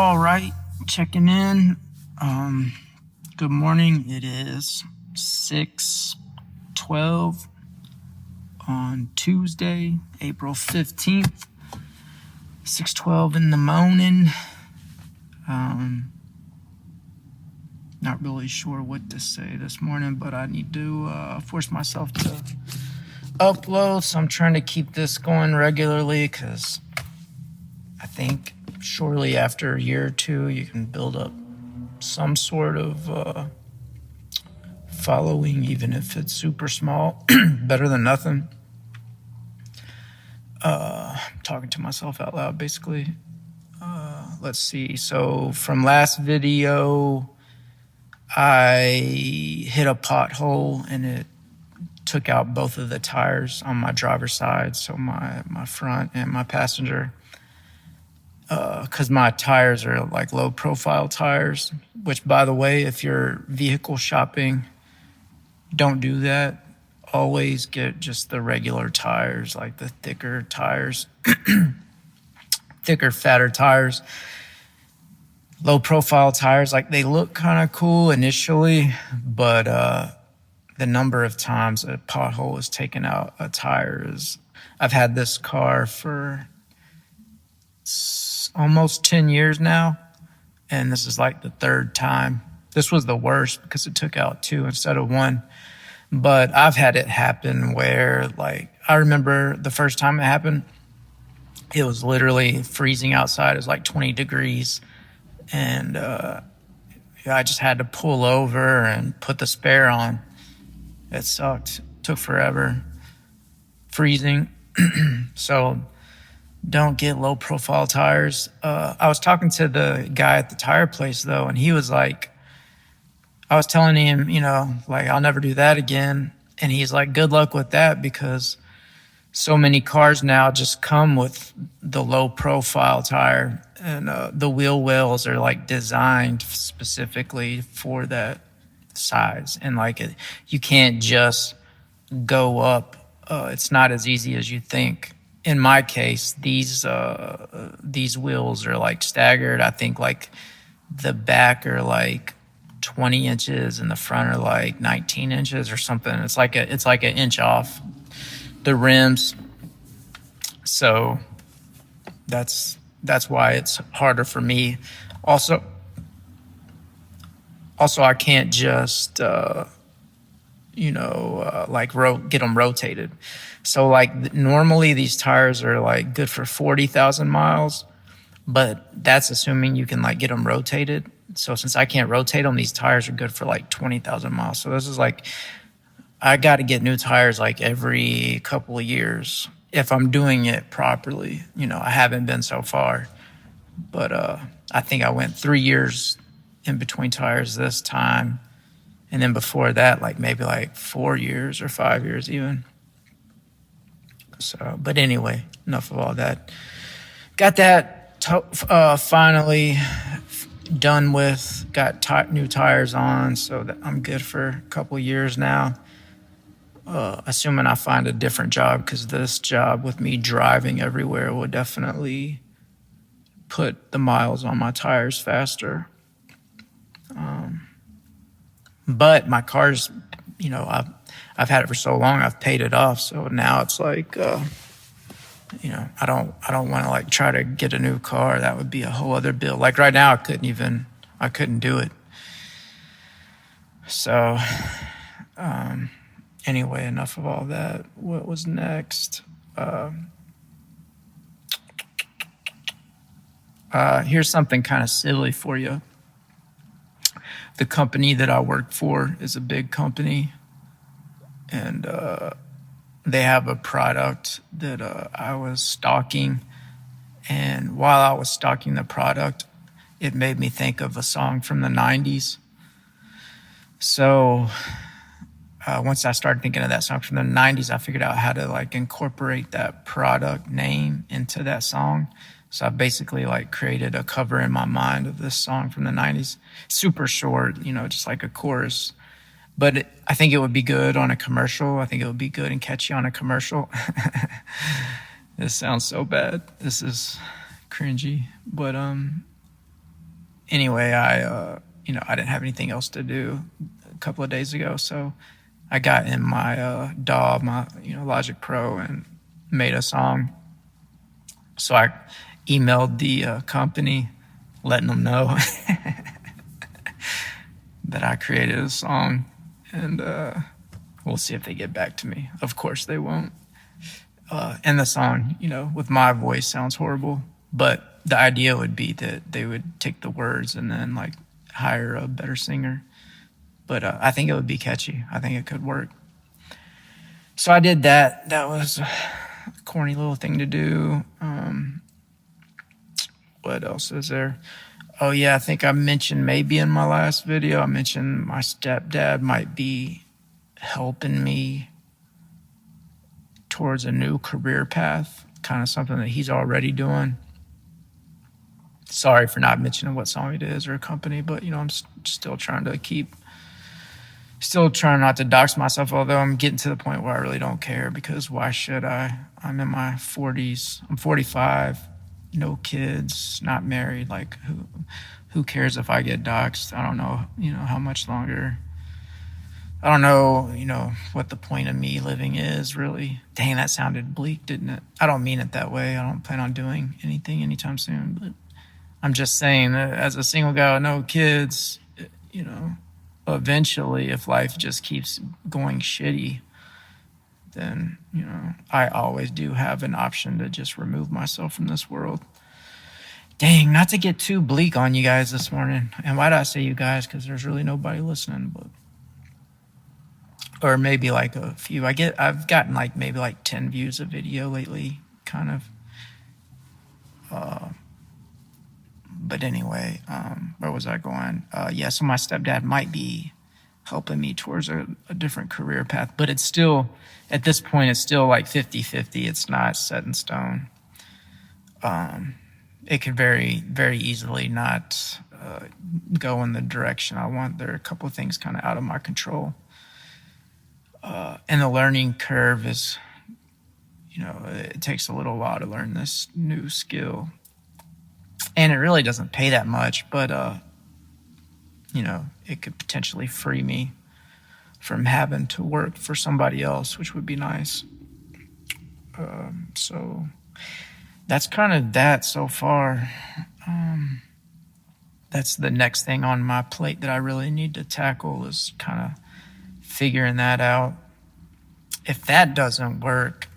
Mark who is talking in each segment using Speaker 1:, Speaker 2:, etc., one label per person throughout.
Speaker 1: All right, checking in. Good morning. It is 6:12 on Tuesday, April 15th. 6:12 in the morning. Not really sure what to say this morning, but I need to force myself to upload. So I'm trying to keep this going regularly because I think shortly after a year or two, you can build up some sort of following, even if it's super small. Better than nothing. Talking to myself out loud, basically. Let's see. So from last video, I hit a pothole and it took out both of the tires on my driver's side, so my front and my passenger. Because my tires are like low profile tires, which, by the way, if you're vehicle shopping, don't do that. Always get just the regular tires, like the thicker tires, thicker, fatter tires. Low profile tires, like they look kind of cool initially, but the number of times a pothole has taken out a tire is, I've had this car for almost 10 years now, and this is like the third time. This was the worst because it took out two instead of one. But I've had it happen where, like, I remember the first time it happened, it was literally freezing outside. It was like 20 degrees. And I just had to pull over and put the spare on. It sucked. It took forever. Freezing. So don't get low profile tires. I was talking to the guy at the tire place, though, and he was like, I was telling him, I'll never do that again. And he's like, good luck with that, because so many cars now just come with the low profile tire, and the wheel wells are like designed specifically for that size. And like you can't just go up. It's not as easy as you think. In my case, these wheels are like staggered. I think like the back are like 20 inches and the front are like 19 inches or something. It's like an inch off the rims. So that's why it's harder for me. Also I can't just get them rotated. So like normally these tires are like good for 40,000 miles, but that's assuming you can like get them rotated. So since I can't rotate them, these tires are good for like 20,000 miles. So this is like, I got to get new tires like every couple of years if I'm doing it properly. I haven't been so far, but I think I went 3 years in between tires this time. And then before that, like maybe like 4 years or 5 years even. So, but anyway, enough of all that. Got that finally done with. Got new tires on, so that I'm good for a couple years now. Assuming I find a different job, because this job with me driving everywhere will definitely put the miles on my tires faster. But my car's, I've had it for so long, I've paid it off. So now it's like, I don't want to like try to get a new car. That would be a whole other bill. Like right now, I couldn't do it. So, anyway, enough of all that. What was next? Here's something kind of silly for you. The company that I work for is a big company, and they have a product that I was stalking. And while I was stalking the product, it made me think of a song from the 90s. So once I started thinking of that song from the 90s, I figured out how to like incorporate that product name into that song. So I basically like created a cover in my mind of this song from the 90s. Super short, just like a chorus. But I think it would be good on a commercial. I think it would be good and catchy on a commercial. This sounds so bad. This is cringy. But anyway, I didn't have anything else to do a couple of days ago, so I got in my DAW, my Logic Pro, and made a song. So I emailed the company, letting them know that I created a song, and we'll see if they get back to me. Of course they won't. And the song, with my voice sounds horrible, but the idea would be that they would take the words and then like hire a better singer. But I think it would be catchy. I think it could work. So I did that. That was a corny little thing to do. What else is there? Oh yeah, I think I mentioned maybe in my last video, I mentioned my stepdad might be helping me towards a new career path, kind of something that he's already doing. Sorry for not mentioning what song it is or a company, but I'm still trying not to dox myself, although I'm getting to the point where I really don't care, because why should I? I'm in my 40s. I'm 45, no kids, not married. Like who cares if I get doxxed? I don't know, how much longer. I don't know, what the point of me living is, really. Dang, that sounded bleak, didn't it? I don't mean it that way. I don't plan on doing anything anytime soon, but I'm just saying that as a single guy with no kids, eventually, if life just keeps going shitty, then, I always do have an option to just remove myself from this world. Dang, not to get too bleak on you guys this morning. And why do I say you guys? Because there's really nobody listening, or maybe like a few. I've gotten like maybe like 10 views a video lately, kind of. But anyway, where was I going? Yeah, so my stepdad might be helping me towards a different career path, but it's still, at this point, it's still like 50-50. It's not set in stone. It could very, very easily not go in the direction I want. There are a couple of things kind of out of my control. And the learning curve is, it takes a little while to learn this new skill. And it really doesn't pay that much, but, it could potentially free me from having to work for somebody else, which would be nice. So that's kind of that so far. That's the next thing on my plate that I really need to tackle, is kind of figuring that out. If that doesn't work,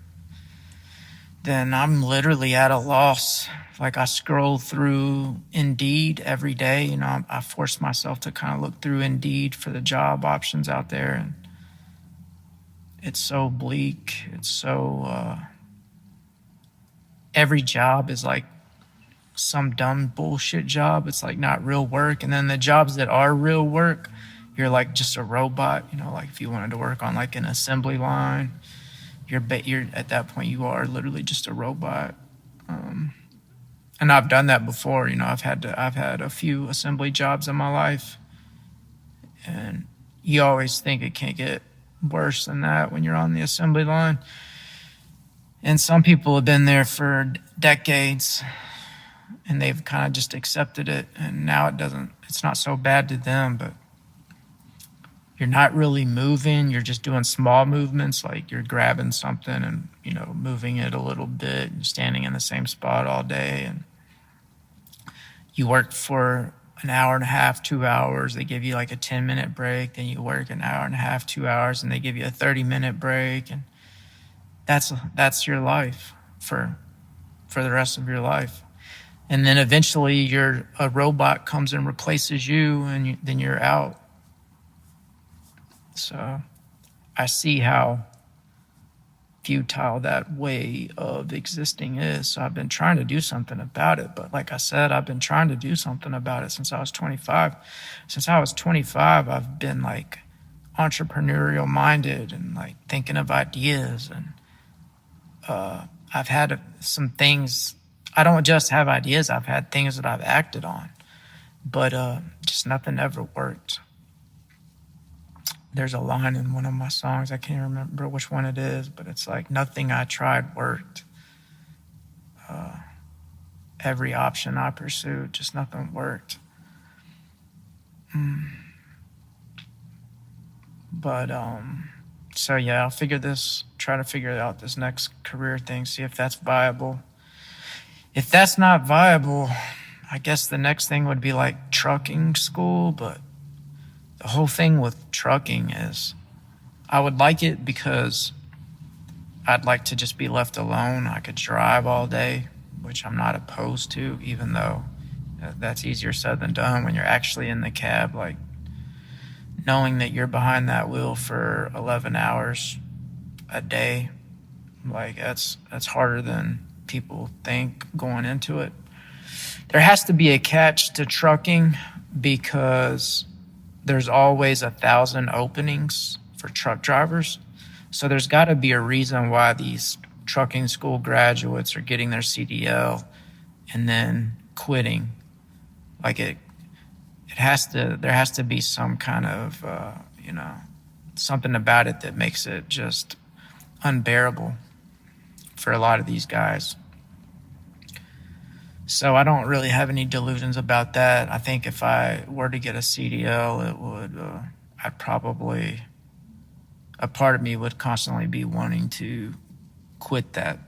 Speaker 1: then I'm literally at a loss. Like, I scroll through Indeed every day. I force myself to kind of look through Indeed for the job options out there, and it's so bleak. It's so every job is like some dumb bullshit job. It's like not real work. And then the jobs that are real work, you're like just a robot. Like if you wanted to work on like an assembly line, you're at that point you are literally just a robot. And I've done that before. I've had a few assembly jobs in my life, and you always think it can't get worse than that when you're on the assembly line. And some people have been there for decades, and they've kind of just accepted it, and now it's not so bad to them, but you're not really moving. You're just doing small movements, like you're grabbing something and, moving it a little bit, and standing in the same spot all day. And you work for an hour and a half, 2 hours. They give you like a 10-minute break. Then you work an hour and a half, 2 hours, and they give you a 30-minute break. And that's your life for the rest of your life. And then eventually a robot comes and replaces you, and then you're out. So I see how futile that way of existing is. So I've been trying to do something about it. But like I said, I've been trying to do something about it since I was 25. Since I was 25, I've been like entrepreneurial minded and like thinking of ideas. And I've had some things. I don't just have ideas. I've had things that I've acted on, but just nothing ever worked. There's a line in one of my songs, I can't remember which one it is, but it's like, nothing I tried worked. Every option I pursued, just nothing worked. But so yeah, try to figure out this next career thing, see if that's viable. If that's not viable, I guess the next thing would be like trucking school. But the whole thing with trucking is I would like it because I'd like to just be left alone. I could drive all day, which I'm not opposed to, even though that's easier said than done when you're actually in the cab, like knowing that you're behind that wheel for 11 hours a day. Like that's harder than people think going into it. There has to be a catch to trucking because there's always 1,000 openings for truck drivers. So there's got to be a reason why these trucking school graduates are getting their CDL and then quitting. Like there has to be some kind of, something about it that makes it just unbearable for a lot of these guys. So I don't really have any delusions about that. I think if I were to get a CDL, it would, a part of me would constantly be wanting to quit that.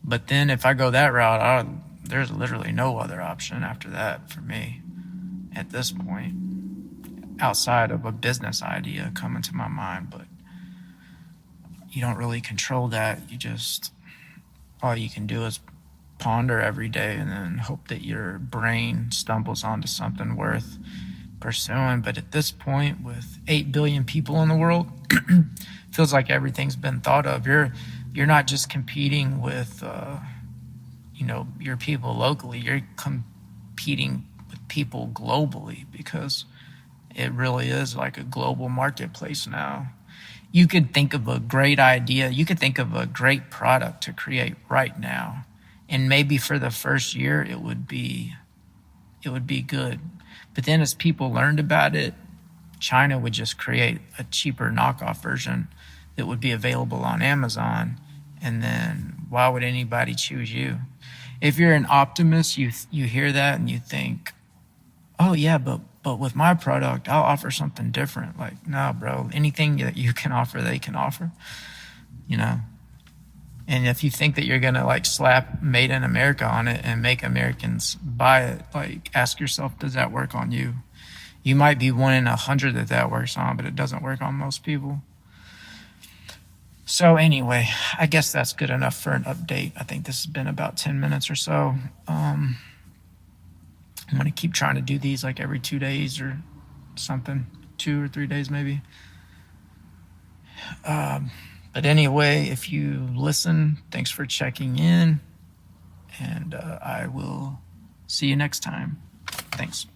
Speaker 1: But then if I go that route, there's literally no other option after that for me at this point, outside of a business idea coming to my mind. But you don't really control that. All you can do is ponder every day and then hope that your brain stumbles onto something worth pursuing. But at this point, with 8 billion people in the world, feels like everything's been thought of. You're not just competing with your people locally. You're competing with people globally because it really is like a global marketplace now. You could think of a great idea. You could think of a great product to create right now. And maybe for the first year, it would be good. But then as people learned about it, China would just create a cheaper knockoff version that would be available on Amazon. And then why would anybody choose you? If you're an optimist, you hear that and you think, oh yeah, but with my product, I'll offer something different. Like, no, bro, anything that you can offer, they can offer, And if you think that you're going to like slap Made in America on it and make Americans buy it, like ask yourself, does that work on you? You might be 1 in 100 that works on, but it doesn't work on most people. So anyway, I guess that's good enough for an update. I think this has been about 10 minutes or so. I'm going to keep trying to do these like every 2 days or something, 2 or 3 days maybe. But anyway, if you listen, thanks for checking in, and I will see you next time. Thanks.